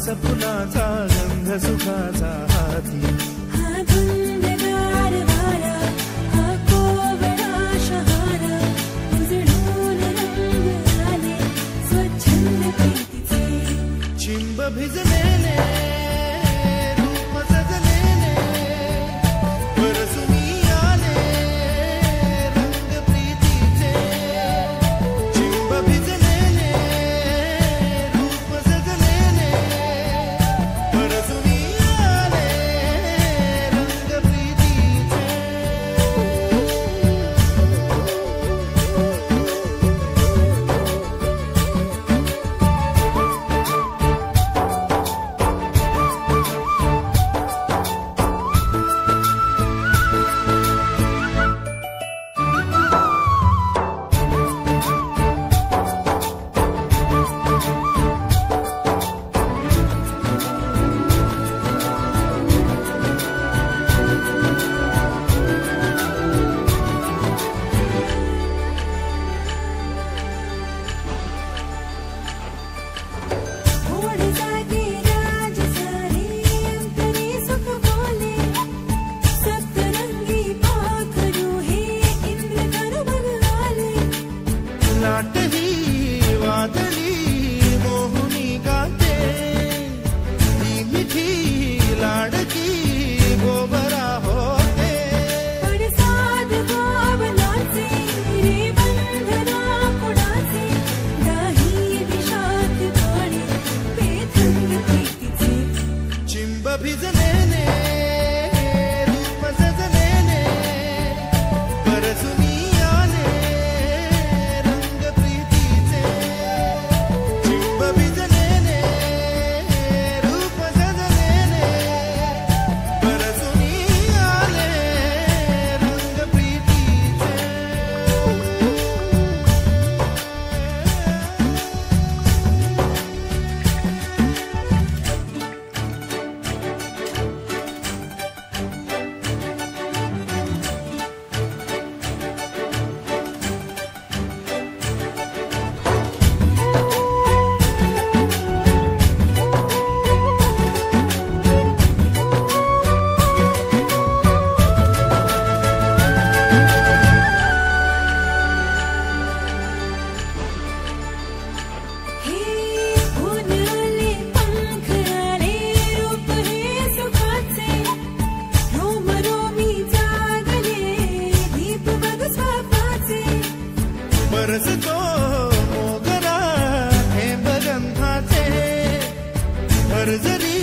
वास फुलाचा गंध सुखाचा हाती, हा धुंदगार वारा, हा कोवळा शहारा, उजळून रंग आले स्वच्छंद प्रीतीचे. चिंब भिजलेले रूप सजलेले, परसुनी आले रंग प्रीतीचे. चिंब भिजलेले रूप सजलेले, परसुनी आले रंग प्रीतीचे. ओढ जागे राज सारे, अंतरे सुख बोले, सप्तरंगी पाखरू हे इंद्रधनु बघ आले. लाट ही वादळी मोहुनी गाते, ही मिठी लाडकी गोबरा होते. पडसाद बावलाचे रे बंधना कुणाचे, दाही विषात पाणी बेथंग प्रीतीचे. चिंब भिजलेले रूप सजलेले, परसुनी आले रंग प्रीतीचे. चिंब भिजलेले रूप सजलेले, परसुनी आले रंग प्रीतीचे. हे ऊन आले पंख आले, रूप हे सुखाचे, रोम रोमी जागले दीप बघ स्वप्नाचे. बरसतो मोगरा थेंब गंधाचे, भरजरी